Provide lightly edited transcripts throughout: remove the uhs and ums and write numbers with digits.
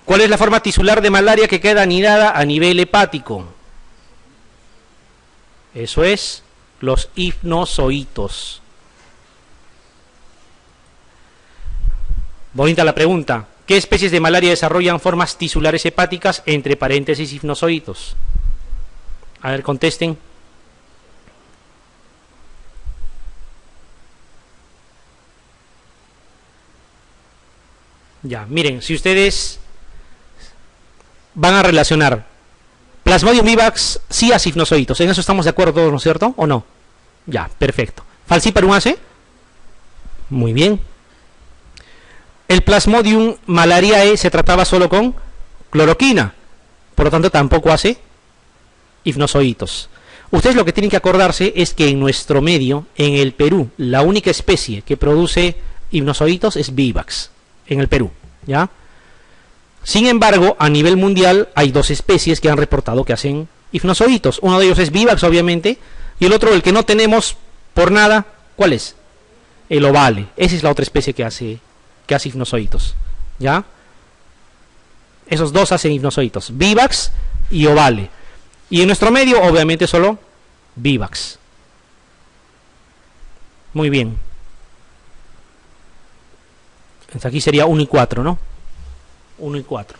¿Cuál es la forma tisular de malaria que queda anidada a nivel hepático? Eso es, los hifnozoitos. Bonita la pregunta. ¿Qué especies de malaria desarrollan formas tisulares hepáticas entre paréntesis hifnozoitos? A ver, contesten. Ya, miren, si ustedes van a relacionar Plasmodium vivax sí a hifnozoitos, en eso estamos de acuerdo todos, ¿no es cierto? ¿O no? Ya, perfecto. ¿Falciparum hace? Muy bien. El Plasmodium malariae se trataba solo con cloroquina, por lo tanto tampoco hace hifnozoitos. Ustedes lo que tienen que acordarse es que en nuestro medio, en el Perú, la única especie que produce hifnozoitos es Vivax, en el Perú, ¿ya? Sin embargo, a nivel mundial hay dos especies que han reportado que hacen hifnozoitos. Uno de ellos es Vivax, obviamente, y el otro, el que no tenemos por nada, ¿cuál es? El Ovale. Esa es la otra especie que hace hifnozoitos, ¿ya? Esos dos hacen hifnozoitos, Vivax y Ovale. Y en nuestro medio, obviamente, solo Vivax. Muy bien. Entonces aquí sería 1 y 4, ¿no? 1 y 4.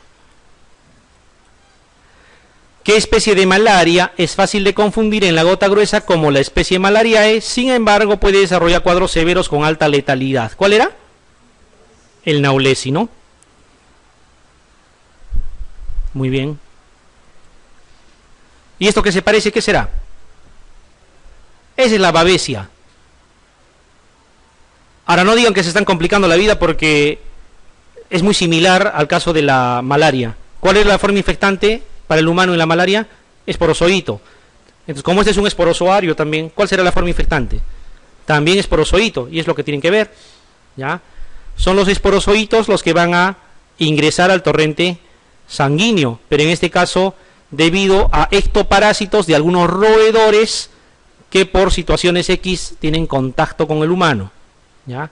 ¿Qué especie de malaria es fácil de confundir en la gota gruesa como la especie malariae? Sin embargo, puede desarrollar cuadros severos con alta letalidad. ¿Cuál era? El Naulesi, ¿no? Muy bien. ¿Y esto que se parece, qué será? Esa es la babesia. Ahora no digan que se están complicando la vida porque es muy similar al caso de la malaria. ¿Cuál es la forma infectante para el humano en la malaria? Esporozoito. Entonces, como este es un esporozoario también, ¿cuál será la forma infectante? También esporozoito, y es lo que tienen que ver, ¿ya? Son los esporozoitos los que van a ingresar al torrente sanguíneo, pero en este caso debido a ectoparásitos de algunos roedores que por situaciones X tienen contacto con el humano, ¿ya?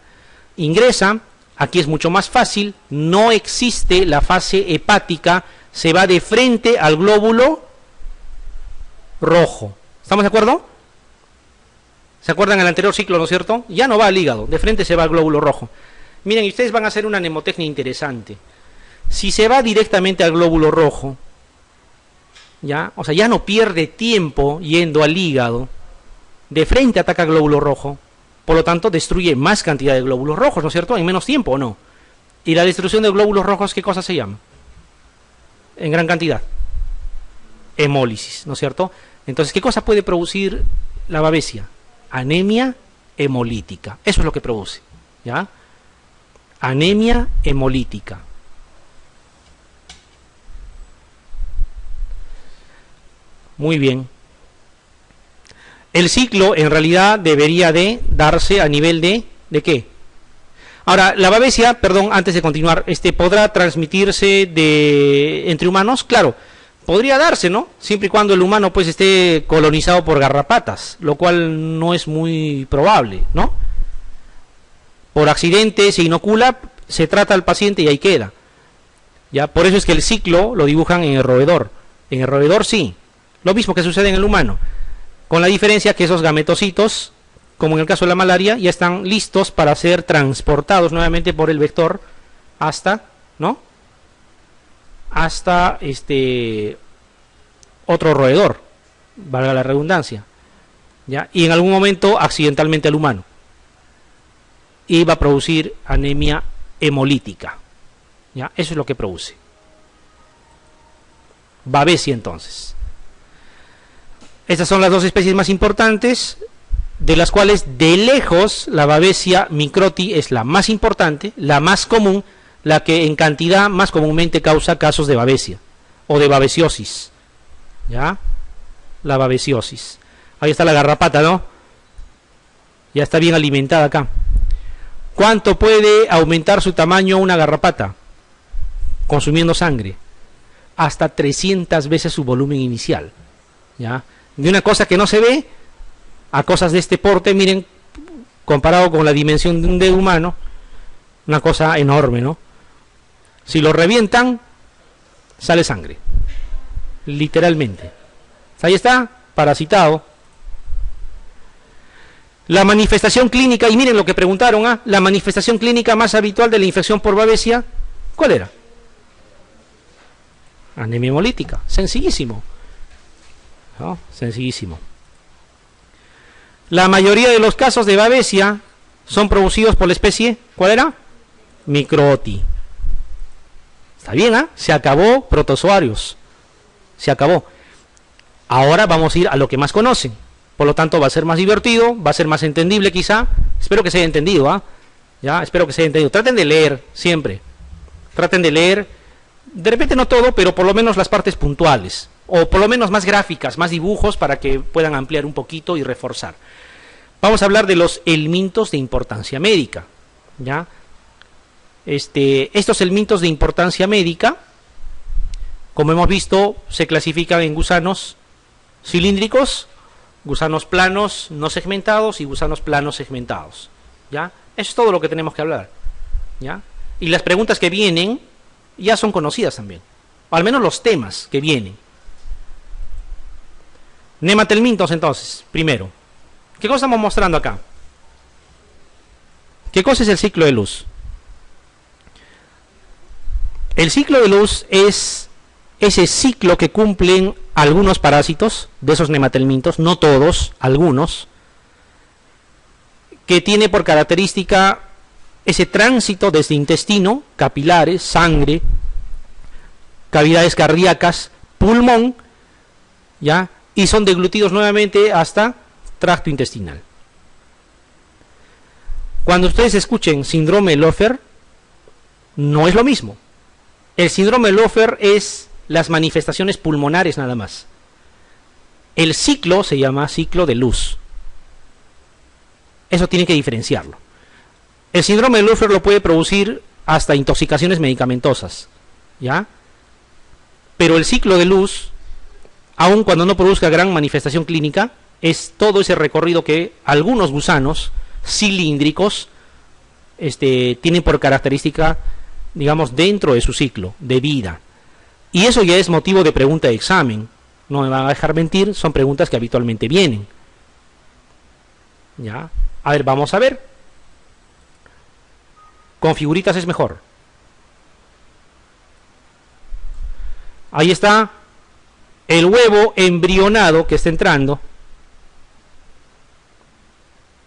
Ingresa, aquí es mucho más fácil, no existe la fase hepática, se va de frente al glóbulo rojo. ¿Estamos de acuerdo? ¿Se acuerdan el anterior ciclo, no es cierto? Ya no va al hígado, de frente se va al glóbulo rojo. Miren, y ustedes van a hacer una mnemotecnia interesante. Si se va directamente al glóbulo rojo, ¿ya? O sea, ya no pierde tiempo yendo al hígado, de frente ataca al glóbulo rojo, por lo tanto destruye más cantidad de glóbulos rojos, ¿no es cierto? En menos tiempo, ¿o no? Y la destrucción de glóbulos rojos, ¿qué cosa se llama? En gran cantidad. Hemólisis, ¿no es cierto? Entonces, ¿qué cosa puede producir la babesia? Anemia hemolítica. Eso es lo que produce, ¿ya? Anemia hemolítica. Muy bien. El ciclo en realidad debería de darse a nivel ¿de qué? Ahora, la babesia, perdón, antes de continuar, ¿podrá transmitirse entre humanos? Claro, podría darse, ¿no? Siempre y cuando el humano pues esté colonizado por garrapatas, lo cual no es muy probable, ¿no? Por accidente se inocula, se trata al paciente y ahí queda. ¿Ya? Por eso es que el ciclo lo dibujan en el roedor. En el roedor sí, lo mismo que sucede en el humano, con la diferencia que esos gametocitos, como en el caso de la malaria, ya están listos para ser transportados nuevamente por el vector hasta, ¿no? Hasta otro roedor, valga la redundancia, ¿ya? Y en algún momento accidentalmente al humano, y va a producir anemia hemolítica, ¿ya? Eso es lo que produce babesia. Entonces, estas son las dos especies más importantes, de las cuales de lejos la babesia microti es la más importante, la más común, la que en cantidad más comúnmente causa casos de babesia o de babesiosis, ¿ya? La babesiosis. Ahí está la garrapata, ¿no? Ya está bien alimentada acá. ¿Cuánto puede aumentar su tamaño una garrapata? Consumiendo sangre. Hasta 300 veces su volumen inicial, ¿ya? De una cosa que no se ve a cosas de este porte, miren, comparado con la dimensión de un dedo humano, una cosa enorme, ¿no? Si lo revientan, sale sangre. Literalmente. Ahí está, parasitado. La manifestación clínica, y miren lo que preguntaron, la manifestación clínica más habitual de la infección por babesia, ¿cuál era? Anemia hemolítica, sencillísimo. ¿No? Sencillísimo. La mayoría de los casos de babesia son producidos por la especie, ¿cuál era? Microti. Está bien, se acabó protozoarios. Se acabó. Ahora vamos a ir a lo que más conocen. Por lo tanto, va a ser más divertido, va a ser más entendible quizá. Espero que se haya entendido, Ya, espero que se haya entendido. Traten de leer siempre. Traten de leer, de repente no todo, pero por lo menos las partes puntuales. O por lo menos más gráficas, más dibujos para que puedan ampliar un poquito y reforzar. Vamos a hablar de los helmintos de importancia médica, ¿ya? Estos helmintos de importancia médica, como hemos visto, se clasifican en gusanos cilíndricos, gusanos planos no segmentados y gusanos planos segmentados, ¿ya? Eso es todo lo que tenemos que hablar, ¿ya? Y las preguntas que vienen ya son conocidas también, o al menos los temas que vienen. Nematelmintos, entonces, primero. ¿Qué cosa estamos mostrando acá? ¿Qué cosa es el ciclo de luz? El ciclo de luz es ese ciclo que cumplen algunos parásitos de esos nematelmintos, no todos, algunos, que tiene por característica ese tránsito desde intestino, capilares, sangre, cavidades cardíacas, pulmón, ¿ya? Y son deglutidos nuevamente hasta tracto intestinal. Cuando ustedes escuchen síndrome de Löffer, no es lo mismo. El síndrome de Löffer es las manifestaciones pulmonares nada más. El ciclo se llama ciclo de luz. Eso tiene que diferenciarlo. El síndrome de Löffer lo puede producir hasta intoxicaciones medicamentosas, ¿ya? Pero el ciclo de luz, aun cuando no produzca gran manifestación clínica, es todo ese recorrido que algunos gusanos cilíndricos tienen por característica, digamos, dentro de su ciclo de vida. Y eso ya es motivo de pregunta de examen. No me van a dejar mentir, son preguntas que habitualmente vienen. ¿Ya? A ver, vamos a ver. Con figuritas es mejor. Ahí está el huevo embrionado que está entrando.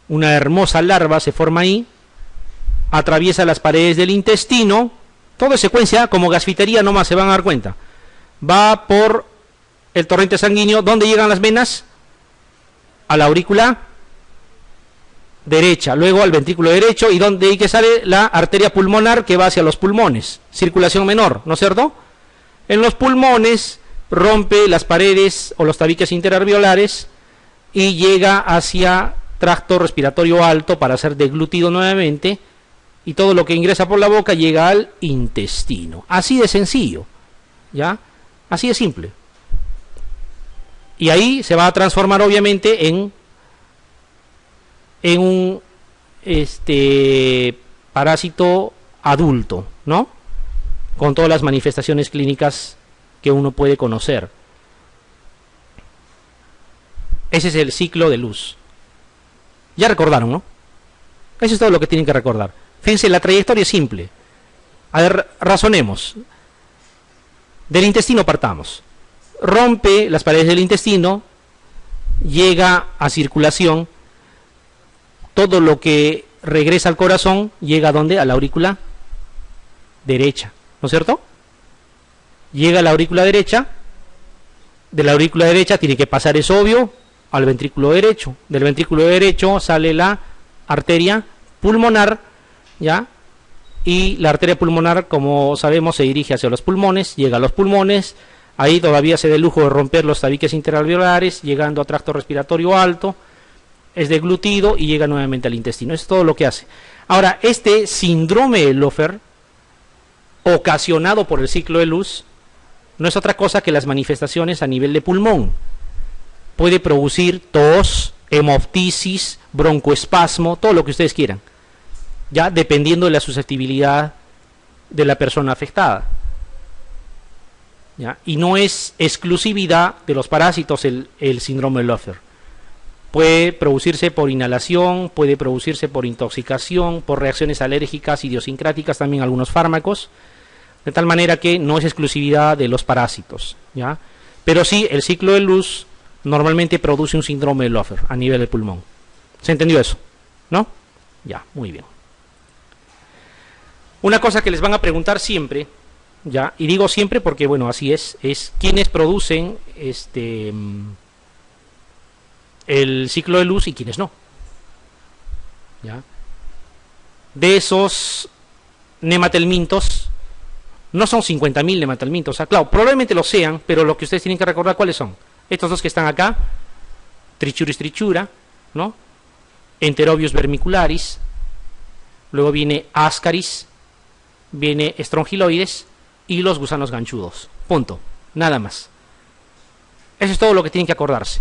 Una hermosa larva se forma ahí, atraviesa las paredes del intestino, todo es secuencia, como gasfitería nomás, se van a dar cuenta. Va por el torrente sanguíneo, ¿dónde llegan las venas? A la aurícula derecha, luego al ventrículo derecho, y donde hay que sale la arteria pulmonar que va hacia los pulmones, circulación menor, ¿no es cierto? En los pulmones rompe las paredes o los tabiques interalveolares y llega hacia tracto respiratorio alto para ser deglutido nuevamente, y todo lo que ingresa por la boca llega al intestino. Así de sencillo, ¿ya? Así de simple. Y ahí se va a transformar obviamente en un parásito adulto, ¿no? Con todas las manifestaciones clínicas que uno puede conocer. Ese es el ciclo de luz. Ya recordaron, ¿no? Eso es todo lo que tienen que recordar. Fíjense, la trayectoria es simple. A ver, razonemos. Del intestino partamos. Rompe las paredes del intestino, llega a circulación, todo lo que regresa al corazón llega a ¿dónde? A la aurícula derecha, ¿no es cierto? Llega a la aurícula derecha, de la aurícula derecha tiene que pasar, es obvio, al ventrículo derecho, del ventrículo derecho sale la arteria pulmonar, ¿ya? Y la arteria pulmonar, como sabemos, se dirige hacia los pulmones, llega a los pulmones, ahí todavía se da el lujo de romper los tabiques interalveolares, llegando a tracto respiratorio alto, es deglutido y llega nuevamente al intestino. Eso es todo lo que hace. Ahora, este síndrome de Löffer, ocasionado por el ciclo de luz, no es otra cosa que las manifestaciones a nivel de pulmón. Puede producir tos, hemoptisis, broncoespasmo, todo lo que ustedes quieran, ya dependiendo de la susceptibilidad de la persona afectada. ¿ya? Y no es exclusividad de los parásitos el síndrome de Löffler. Puede producirse por inhalación, puede producirse por intoxicación, por reacciones alérgicas, idiosincráticas, también algunos fármacos, de tal manera que no es exclusividad de los parásitos, ¿ya? Pero sí, el ciclo de luz normalmente produce un síndrome de Löffler a nivel del pulmón. ¿Se entendió eso? ¿No? Ya, muy bien. Una cosa que les van a preguntar siempre, ya, y digo siempre porque, bueno, así es quiénes producen el ciclo de luz y quiénes no. ¿Ya? De esos nematelmintos, no son 50.000 nematelmintos, o sea, claro, probablemente lo sean, pero lo que ustedes tienen que recordar, ¿cuáles son? Estos dos que están acá, Trichuris trichura, ¿no? Enterobius vermicularis, luego viene Ascaris, viene Strongyloides y los gusanos ganchudos. Punto. Nada más. Eso es todo lo que tienen que acordarse.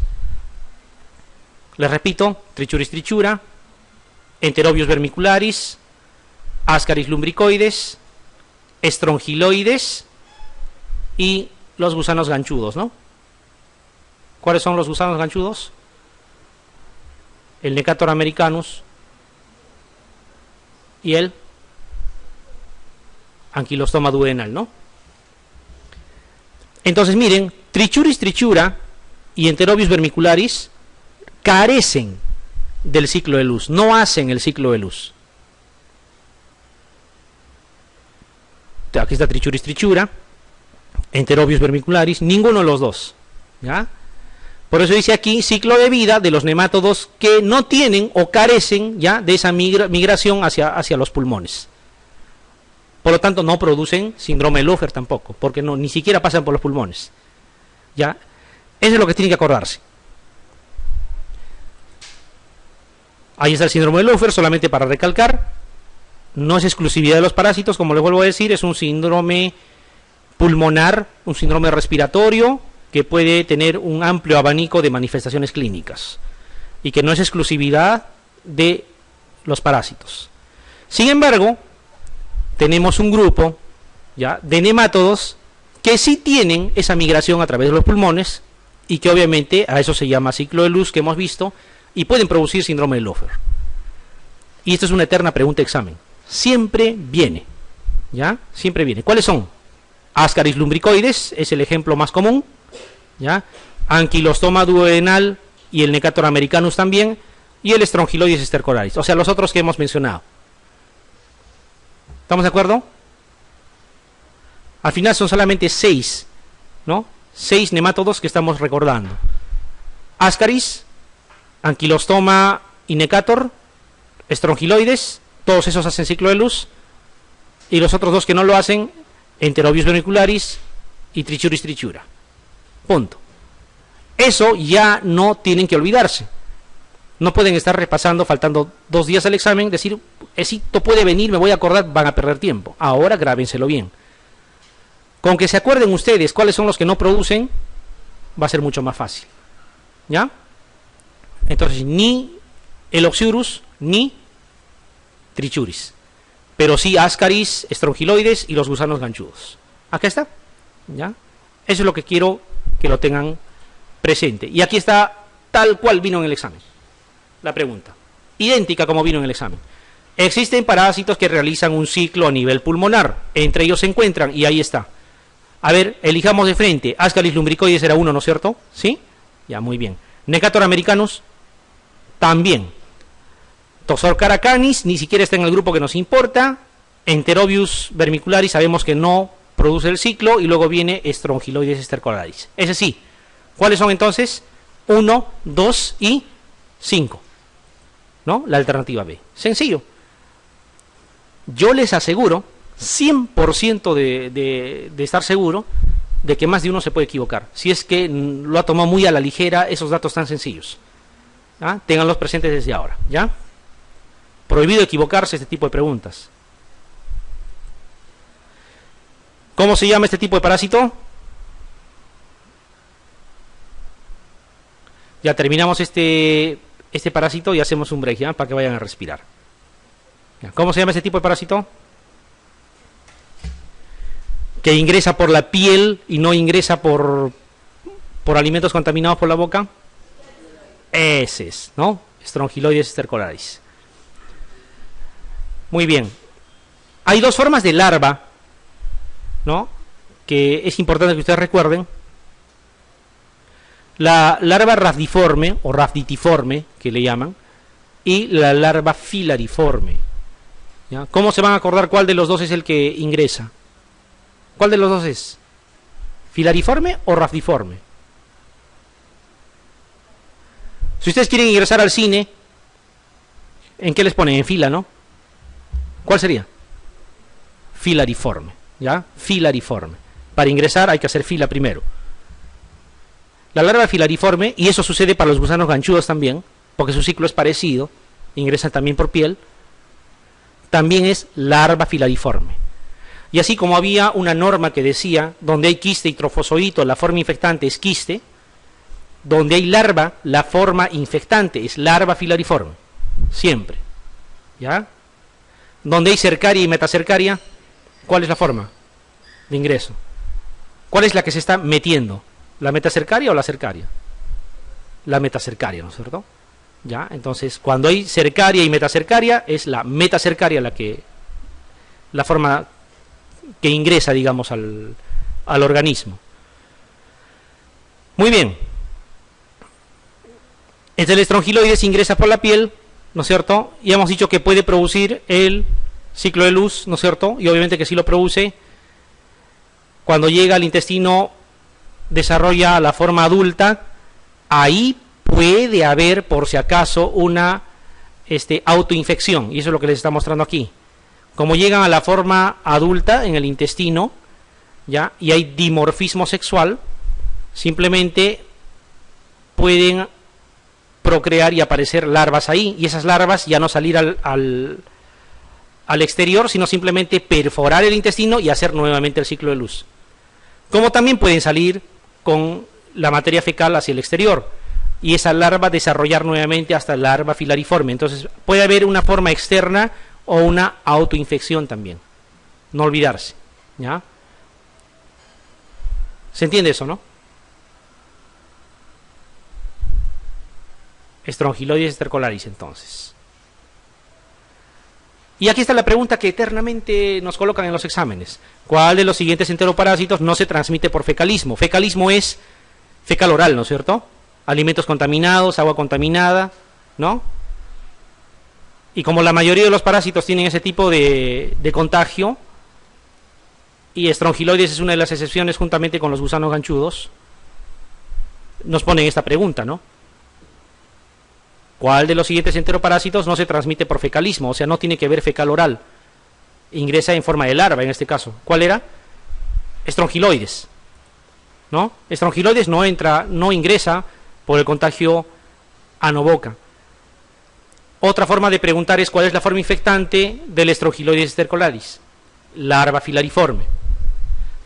Les repito, Trichuris trichura, Enterobius vermicularis, Ascaris lumbricoides, Strongyloides y los gusanos ganchudos, ¿no? ¿Cuáles son los gusanos ganchudos? El Necator americanus y el Ankylostoma duodenal, ¿no? Entonces miren, Trichuris trichura y Enterobius vermicularis carecen del ciclo de luz, no hacen el ciclo de luz. Aquí está Trichuris trichura, Enterobius vermicularis, ninguno de los dos, ¿ya? Por eso dice aquí ciclo de vida de los nemátodos que no tienen o carecen ya de esa migración hacia los pulmones. Por lo tanto, no producen síndrome de Löffler tampoco, porque ni siquiera pasan por los pulmones. ¿Ya? Eso es lo que tienen que acordarse. Ahí está el síndrome de Löffler, solamente para recalcar. No es exclusividad de los parásitos, como les vuelvo a decir, es un síndrome pulmonar, un síndrome respiratorio, que puede tener un amplio abanico de manifestaciones clínicas, y que no es exclusividad de los parásitos. Sin embargo, tenemos un grupo ya de nemátodos que sí tienen esa migración a través de los pulmones y que obviamente a eso se llama ciclo de luz que hemos visto y pueden producir síndrome de Löffler. Y esto es una eterna pregunta de examen. Siempre viene, ¿ya? Siempre viene. ¿Cuáles son? Ascaris lumbricoides es el ejemplo más común, ¿ya? Ankylostoma duodenal y el Necator americanus también, y el Strongyloides stercoralis, o sea, los otros que hemos mencionado. ¿Estamos de acuerdo? Al final son solamente 6, ¿no? 6 nemátodos que estamos recordando. Ascaris, Ankylostoma y Necator, Strongyloides, todos esos hacen ciclo de luz, y los otros dos que no lo hacen, Enterobius vermicularis y Trichuris trichura. Punto. Eso ya no tienen que olvidarse. No pueden estar repasando, faltando 2 días al examen, decir, esto puede venir, me voy a acordar, van a perder tiempo. Ahora grábenselo bien. Con que se acuerden ustedes cuáles son los que no producen, va a ser mucho más fácil. ¿Ya? Entonces, ni el Oxyurus, ni Trichuris. Pero sí Ascaris, Strongyloides y los gusanos ganchudos. Acá está. ¿Ya? Eso es lo que quiero que lo tengan presente. Y aquí está tal cual vino en el examen. La pregunta, idéntica como vino en el examen. Existen parásitos que realizan un ciclo a nivel pulmonar, entre ellos se encuentran, y ahí está. A ver, elijamos de frente. Ascaris lumbricoides era uno, ¿no es cierto? ¿Sí? Ya, muy bien. Necator americanus, también. Toxor caracanis, ni siquiera está en el grupo que nos importa. Enterobius vermicularis, sabemos que no produce el ciclo, y luego viene Strongyloides stercoralis. Ese sí. ¿Cuáles son entonces? 1, 2 y 5. ¿No? La alternativa B. Sencillo. Yo les aseguro, 100% de estar seguro, de que más de uno se puede equivocar. Si es que lo ha tomado muy a la ligera esos datos tan sencillos. ¿Ah? Ténganlos presentes desde ahora. ¿Ya? Prohibido equivocarse este tipo de preguntas. ¿Cómo se llama este tipo de parásito? Ya terminamos este parásito y hacemos un break, ¿ya? Para que vayan a respirar. ¿Cómo se llama este tipo de parásito? que ingresa por la piel y no ingresa por alimentos contaminados por la boca? Ese es, ¿no? Strongyloides stercoralis. Muy bien. Hay dos formas de larva, ¿no?, que es importante que ustedes recuerden. La larva rhabdiforme o rhabditiforme, que le llaman, y la larva filariforme. ¿Ya? ¿Cómo se van a acordar cuál de los dos es el que ingresa? ¿Cuál de los dos es? ¿Filariforme o rhabdiforme? Si ustedes quieren ingresar al cine, ¿en qué les ponen? En fila, ¿no? ¿Cuál sería? Filariforme, ¿ya? Filariforme. Para ingresar hay que hacer fila primero. La larva filariforme, y eso sucede para los gusanos ganchudos también, porque su ciclo es parecido, ingresan también por piel, también es larva filariforme. Y así como había una norma que decía, donde hay quiste y trofozoito, la forma infectante es quiste, donde hay larva, la forma infectante es larva filariforme, siempre, ¿ya? Donde hay cercaria y metacercaria, ¿cuál es la forma de ingreso? ¿Cuál es la que se está metiendo? ¿La metacercaria o la cercaria? La metacercaria, ¿no es cierto? ¿Ya? Entonces, cuando hay cercaria y metacercaria, es la metacercaria la forma que ingresa, digamos, al organismo. Muy bien. El Strongyloides ingresa por la piel, ¿no es cierto? Y hemos dicho que puede producir el ciclo de luz, ¿no es cierto? Y obviamente que sí lo produce. Cuando llega al intestino, desarrolla la forma adulta. Ahí puede haber, por si acaso, una autoinfección, y eso es lo que les está mostrando aquí. Como llegan a la forma adulta en el intestino, ¿ya?, y hay dimorfismo sexual, simplemente pueden procrear y aparecer larvas ahí, y esas larvas ya no salir al exterior, sino simplemente perforar el intestino y hacer nuevamente el ciclo de luz. Como también pueden salir con la materia fecal hacia el exterior, y esa larva desarrollar nuevamente hasta la larva filariforme. Entonces puede haber una forma externa o una autoinfección también, no olvidarse, ¿ya? ¿Se entiende eso, no? Strongyloides stercoralis, entonces. Y aquí está la pregunta que eternamente nos colocan en los exámenes. ¿Cuál de los siguientes enteroparásitos no se transmite por fecalismo? Fecalismo es fecal oral, ¿no es cierto? Alimentos contaminados, agua contaminada, ¿no? Y como la mayoría de los parásitos tienen ese tipo de contagio, y Strongyloides es una de las excepciones juntamente con los gusanos ganchudos, nos ponen esta pregunta, ¿no? ¿Cuál de los siguientes enteroparásitos no se transmite por fecalismo? O sea, no tiene que ver fecal oral. Ingresa en forma de larva, en este caso. ¿Cuál era? Strongyloides, ¿no? Strongyloides no ingresa por el contagio ano-boca. Otra forma de preguntar es cuál es la forma infectante del Strongyloides stercoralis. Larva filariforme.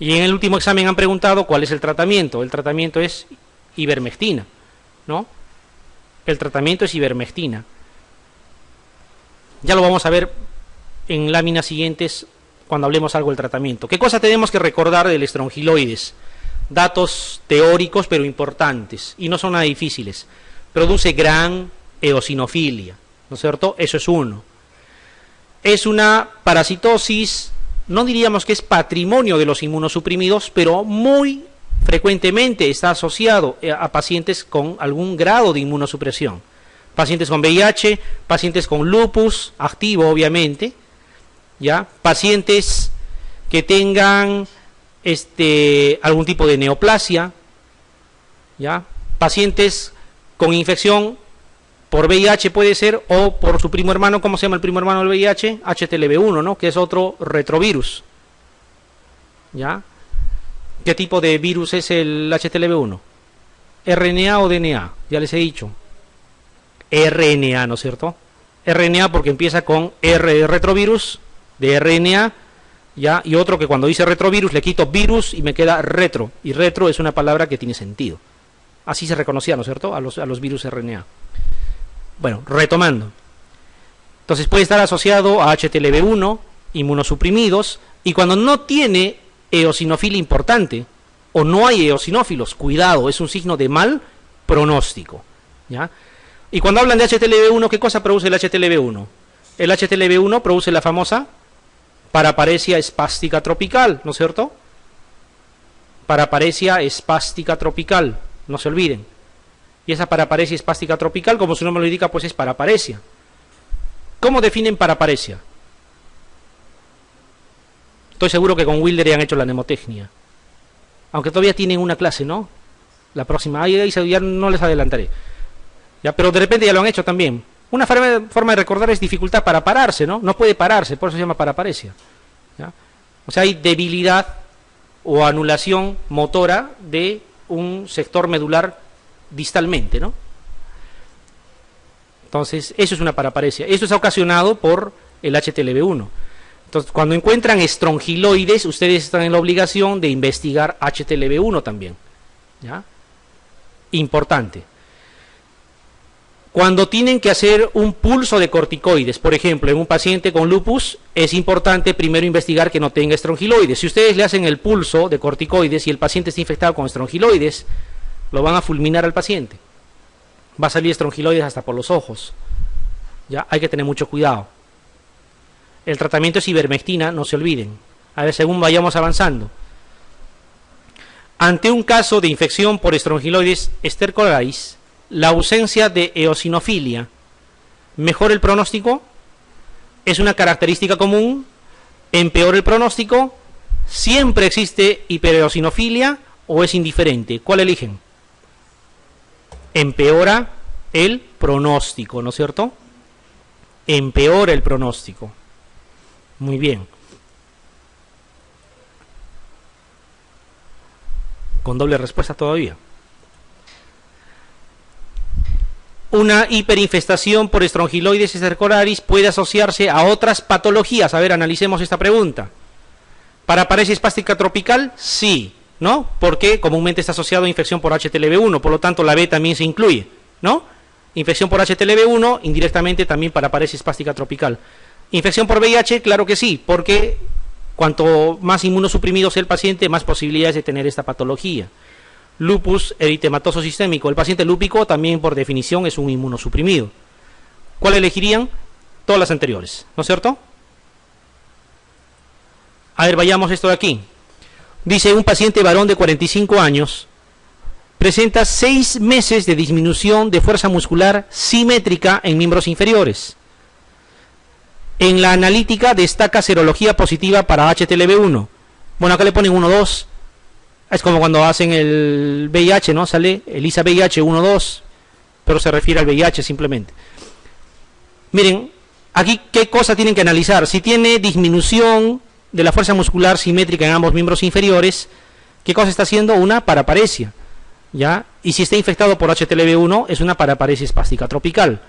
Y en el último examen han preguntado cuál es el tratamiento. El tratamiento es ivermectina, ¿no? El tratamiento es ivermectina. Ya lo vamos a ver en láminas siguientes cuando hablemos algo del tratamiento. ¿Qué cosa tenemos que recordar del Strongyloides? Datos teóricos pero importantes, y no son nada difíciles. Produce gran eosinofilia, ¿no es cierto? Eso es uno. Es una parasitosis, no diríamos que es patrimonio de los inmunosuprimidos, pero muy frecuentemente está asociado a pacientes con algún grado de inmunosupresión. Pacientes con VIH, pacientes con lupus activo, obviamente, ¿ya? Pacientes que tengan algún tipo de neoplasia, ¿ya? Pacientes con infección por VIH puede ser, o por su primo hermano. ¿Cómo se llama el primo hermano del VIH? HTLV1, ¿no? Que es otro retrovirus, ¿ya? ¿Qué tipo de virus es el HTLV1? ¿RNA o DNA? Ya les he dicho. RNA, ¿no es cierto? RNA porque empieza con R de retrovirus, de RNA, ¿ya? Y otro que cuando dice retrovirus le quito virus y me queda retro. Y retro es una palabra que tiene sentido. Así se reconocía, ¿no es cierto? A los virus RNA. Bueno, retomando. Entonces puede estar asociado a HTLV1, inmunosuprimidos, y cuando no tiene eosinofilia importante o no hay eosinófilos. Cuidado, es un signo de mal pronóstico. ¿Ya? Y cuando hablan de HTLV1, ¿qué cosa produce el HTLV1? El HTLV1 produce la famosa paraparesia espástica tropical, ¿no es cierto? Paraparesia espástica tropical, no se olviden. Y esa paraparesia espástica tropical, como su nombre lo indica, pues es paraparesia. ¿Cómo definen paraparesia? Estoy seguro que con Wilder ya han hecho la mnemotecnia. Aunque todavía tienen una clase, ¿no? La próxima, ahí ya no les adelantaré. Ya, pero de repente ya lo han hecho también. Una forma de recordar es dificultad para pararse, ¿no? No puede pararse, por eso se llama paraparesia. ¿Ya? O sea, hay debilidad o anulación motora de un sector medular distalmente, ¿no? Entonces, eso es una paraparesia. Esto está ocasionado por el HTLV1. Entonces, cuando encuentran estrongiloides, ustedes están en la obligación de investigar HTLV1 también. ¿Ya? Importante. Cuando tienen que hacer un pulso de corticoides, por ejemplo, en un paciente con lupus, es importante primero investigar que no tenga estrongiloides. Si ustedes le hacen el pulso de corticoides y el paciente está infectado con estrongiloides, lo van a fulminar al paciente. Va a salir estrongiloides hasta por los ojos. Ya, hay que tener mucho cuidado. El tratamiento es ivermectina, no se olviden. A ver, según vayamos avanzando. Ante un caso de infección por estrongiloides stercoraris, la ausencia de eosinofilia mejora el pronóstico, es una característica común, empeora el pronóstico, siempre existe hipereosinofilia o es indiferente. ¿Cuál eligen? Empeora el pronóstico, ¿no es cierto? Empeora el pronóstico. Muy bien. Con doble respuesta todavía. Una hiperinfestación por estrongiloides stercoraris puede asociarse a otras patologías. A ver, analicemos esta pregunta. ¿Paraparesia espástica tropical? Sí, ¿no? Porque comúnmente está asociado a infección por HTLV1, por lo tanto la B también se incluye, ¿no? Infección por HTLV1, indirectamente también paraparesia espástica tropical. Infección por VIH, claro que sí, porque cuanto más inmunosuprimido sea el paciente, más posibilidades de tener esta patología. Lupus eritematoso sistémico, el paciente lúpico también por definición es un inmunosuprimido. ¿Cuál elegirían? Todas las anteriores, ¿no es cierto? A ver, vayamos esto de aquí. Dice, un paciente varón de 45 años presenta 6 meses de disminución de fuerza muscular simétrica en miembros inferiores. En la analítica destaca serología positiva para HTLV1. Bueno, acá le ponen 1-2. Es como cuando hacen el VIH, ¿no? Sale ELISA VIH 1-2, pero se refiere al VIH simplemente. Miren, aquí qué cosa tienen que analizar. Si tiene disminución de la fuerza muscular simétrica en ambos miembros inferiores, ¿qué cosa está haciendo? Una paraparesia, ¿ya? Y si está infectado por HTLV1, es una paraparesia espástica tropical.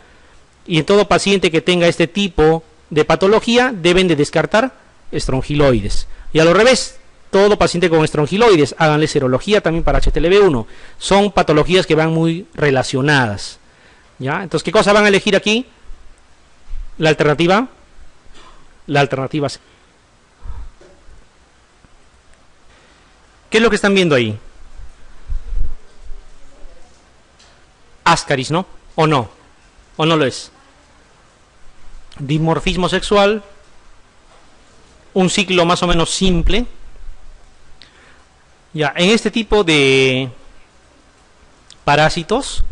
Y en todo paciente que tenga este tipo de patología, deben de descartar estrongiloides. Y al revés, todo paciente con estrongiloides, háganle serología también para HTLV1. Son patologías que van muy relacionadas, ¿ya? Entonces, ¿qué cosa van a elegir aquí? La alternativa C. ¿Qué es lo que están viendo ahí? Ascaris, ¿no? ¿O no? ¿O no lo es? Dimorfismo sexual, un ciclo más o menos simple. Ya, en este tipo de parásitos,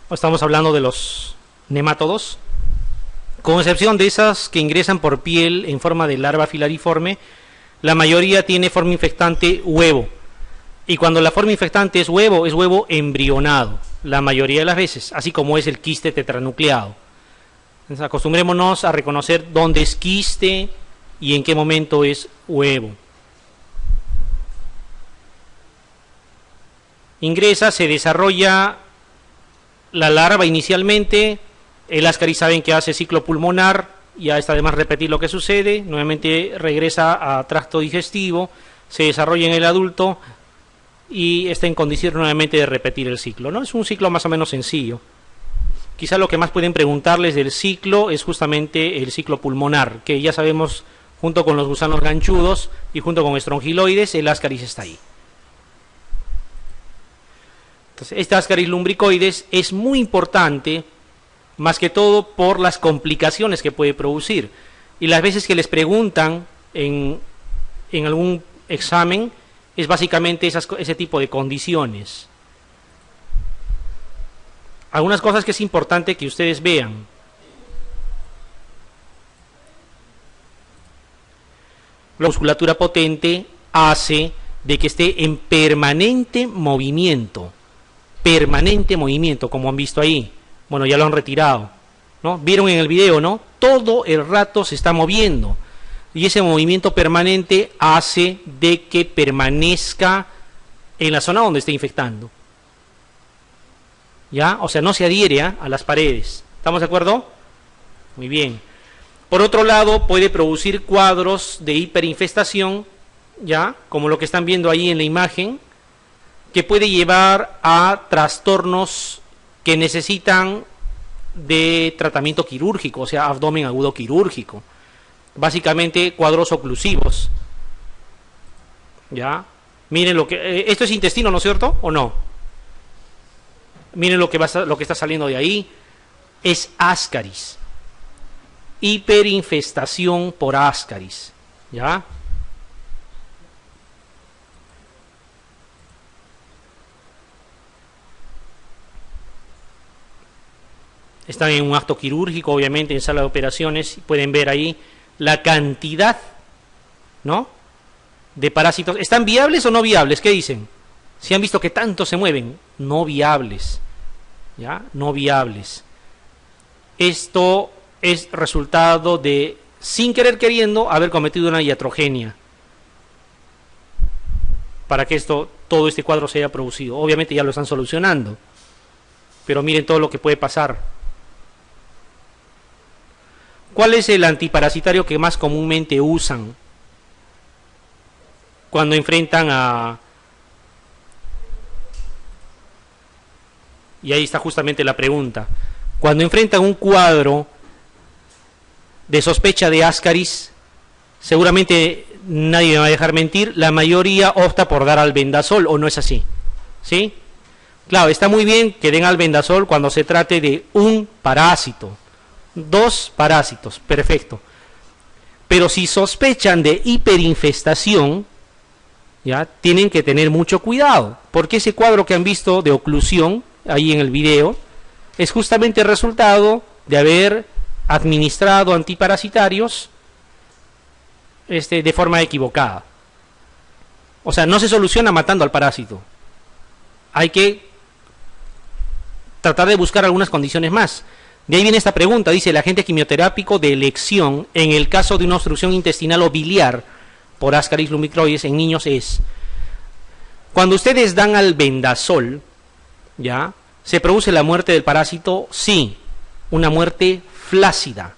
estamos hablando de los nemátodos, con excepción de esas que ingresan por piel en forma de larva filariforme, la mayoría tiene forma infectante huevo. Y cuando la forma infectante es huevo embrionado, la mayoría de las veces, así como es el quiste tetranucleado. Entonces, acostumbrémonos a reconocer dónde es quiste y en qué momento es huevo. Ingresa, se desarrolla la larva inicialmente, el Ascaris saben que hace ciclo pulmonar, ya está de más repetir lo que sucede, nuevamente regresa a tracto digestivo, se desarrolla en el adulto y está en condición nuevamente de repetir el ciclo, ¿no? Es un ciclo más o menos sencillo. Quizá lo que más pueden preguntarles del ciclo es justamente el ciclo pulmonar, que ya sabemos junto con los gusanos ganchudos y junto con estrongiloides, el Ascaris está ahí. Entonces, este Ascaris lumbricoides es muy importante, más que todo por las complicaciones que puede producir. Y las veces que les preguntan en algún examen, es básicamente ese tipo de condiciones. Algunas cosas que es importante que ustedes vean. La musculatura potente hace de que esté en permanente movimiento, como han visto ahí. Bueno, ya lo han retirado, ¿no? Vieron en el video, ¿no? Todo el rato se está moviendo. Y ese movimiento permanente hace de que permanezca en la zona donde esté infectando. ¿Ya? O sea, no se adhiere a las paredes. ¿Estamos de acuerdo? Muy bien. Por otro lado, puede producir cuadros de hiperinfestación, ¿ya? Como lo que están viendo ahí en la imagen, que puede llevar a trastornos que necesitan de tratamiento quirúrgico, o sea, abdomen agudo quirúrgico. Básicamente cuadros oclusivos. ¿Ya? Miren lo que... esto es intestino, ¿no es cierto? ¿O no? Miren lo que está saliendo de ahí. Es Ascaris. Hiperinfestación por Ascaris. ¿Ya? Están en un acto quirúrgico, obviamente, en sala de operaciones. Pueden ver ahí la cantidad, ¿no?, de parásitos. ¿Están viables o no viables? ¿Qué dicen? Si han visto que tanto se mueven. No viables. ¿Ya? No viables. Esto es resultado de, sin querer queriendo, haber cometido una iatrogenia para que todo este cuadro se haya producido. Obviamente ya lo están solucionando, pero miren todo lo que puede pasar. ¿Cuál es el antiparasitario que más comúnmente usan cuando enfrentan a... Y ahí está justamente la pregunta. Cuando enfrentan un cuadro de sospecha de Ascaris, seguramente nadie me va a dejar mentir, la mayoría opta por dar albendazol, ¿o no es así? ¿Sí? Claro, está muy bien que den albendazol cuando se trate de un parásito. 2 parásitos, perfecto. Pero si sospechan de hiperinfestación, ya tienen que tener mucho cuidado, porque ese cuadro que han visto de oclusión ahí en el video es justamente el resultado de haber administrado antiparasitarios de forma equivocada. O sea, no se soluciona matando al parásito. Hay que tratar de buscar algunas condiciones más. De ahí viene esta pregunta, dice: el agente quimioterápico de elección en el caso de una obstrucción intestinal o biliar por Ascaris lumbricoides en niños es... Cuando ustedes dan albendazol, ¿ya?, ¿se produce la muerte del parásito? Sí, una muerte flácida.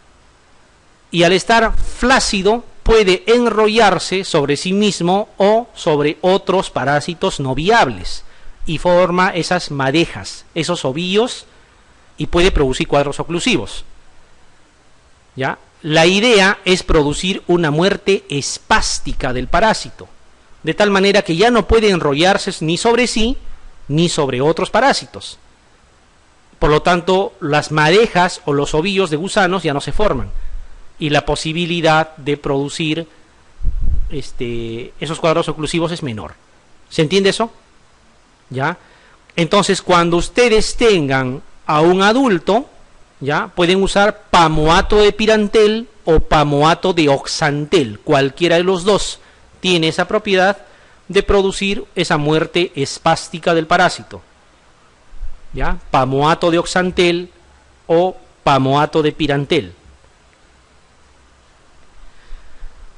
Y al estar flácido puede enrollarse sobre sí mismo o sobre otros parásitos no viables y forma esas madejas, esos ovillos, y puede producir cuadros oclusivos. ¿Ya? La idea es producir una muerte espástica del parásito, de tal manera que ya no puede enrollarse ni sobre sí ni sobre otros parásitos. Por lo tanto, las madejas o los ovillos de gusanos ya no se forman, y la posibilidad de producir esos cuadros oclusivos es menor. ¿Se entiende eso? ¿Ya? Entonces, cuando ustedes tengan a un adulto, ya pueden usar pamoato de pirantel o pamoato de oxantel. Cualquiera de los dos tiene esa propiedad de producir esa muerte espástica del parásito. ¿Ya? Pamoato de oxantel o pamoato de pirantel.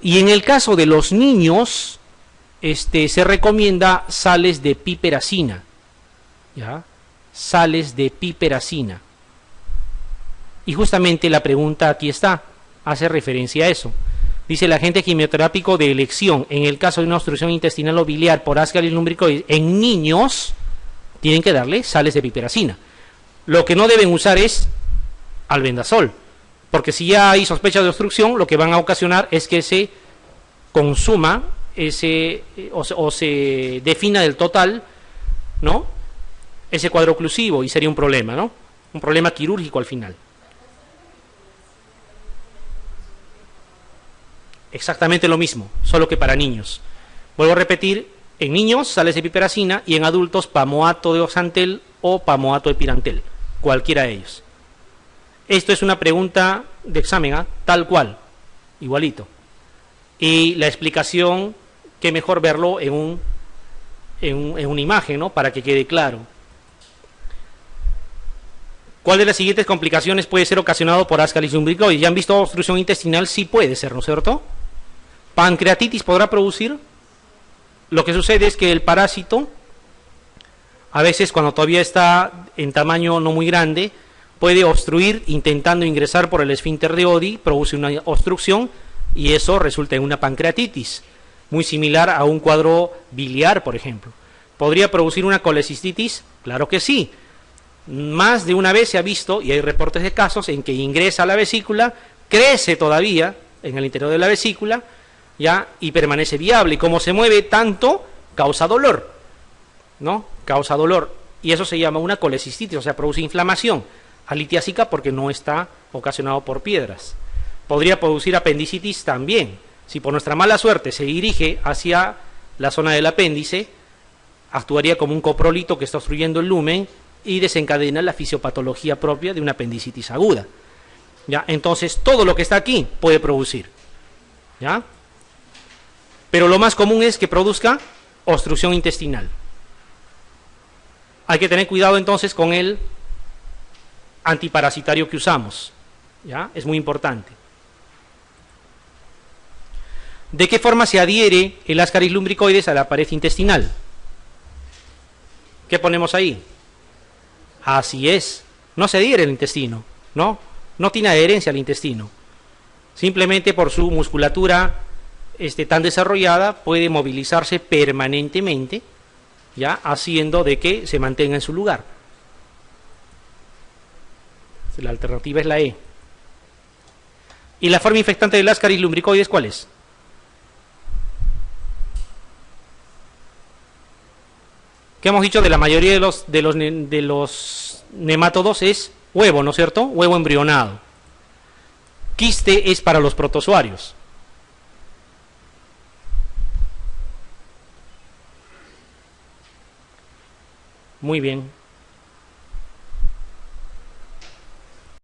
Y en el caso de los niños, se recomienda sales de piperacina. ¿Ya? Sales de piperacina. Y justamente la pregunta aquí está, hace referencia a eso. Dice: el agente quimioterápico de elección en el caso de una obstrucción intestinal o biliar por Ascaris lumbricoides en niños, tienen que darle sales de piperacina. Lo que no deben usar es albendazol, Porque si ya hay sospecha de obstrucción, lo que van a ocasionar es que se consuma o se defina del total, ¿no?, ese cuadro oclusivo, y sería un problema, ¿no?, un problema quirúrgico al final. Exactamente lo mismo, solo que para niños. Vuelvo a repetir, en niños sales de piperacina y en adultos pamoato de oxantel o pamoato de pirantel, cualquiera de ellos. Esto es una pregunta de examen, ¿eh?, tal cual, igualito. Y la explicación, qué mejor verlo en una imagen, ¿no?, para que quede claro. ¿Cuál de las siguientes complicaciones puede ser ocasionado por Ascaris lumbricoides? ¿Ya han visto obstrucción intestinal? Sí puede ser, ¿no es cierto? ¿Pancreatitis podrá producir? Lo que sucede es que el parásito, a veces cuando todavía está en tamaño no muy grande, puede obstruir intentando ingresar por el esfínter de Oddi, produce una obstrucción y eso resulta en una pancreatitis, muy similar a un cuadro biliar, por ejemplo. ¿Podría producir una colecistitis? Claro que sí. Más de una vez se ha visto, y hay reportes de casos, en que ingresa a la vesícula, crece todavía en el interior de la vesícula, ya, y permanece viable. Y como se mueve tanto, causa dolor, ¿no? Causa dolor. Y eso se llama una colecistitis, o sea, produce inflamación. Alitiásica porque no está ocasionado por piedras. Podría producir apendicitis también. Si por nuestra mala suerte se dirige hacia la zona del apéndice, actuaría como un coprolito que está obstruyendo el lumen y desencadena la fisiopatología propia de una apendicitis aguda. ¿Ya? Entonces, todo lo que está aquí puede producir. ¿Ya? Pero lo más común es que produzca obstrucción intestinal. Hay que tener cuidado entonces con el antiparasitario que usamos. ¿Ya? Es muy importante. ¿De qué forma se adhiere el Ascaris lumbricoides a la pared intestinal? ¿Qué ponemos ahí? Así es, no se adhiere al intestino, ¿no? No tiene adherencia al intestino. Simplemente por su musculatura tan desarrollada puede movilizarse permanentemente, ya, haciendo de que se mantenga en su lugar. La alternativa es la E. ¿Y la forma infectante del Ascaris lumbricoides cuál es? ¿Qué hemos dicho de la mayoría de los nemátodos? Es huevo, ¿no es cierto? Huevo embrionado. Quiste es para los protozoarios. Muy bien.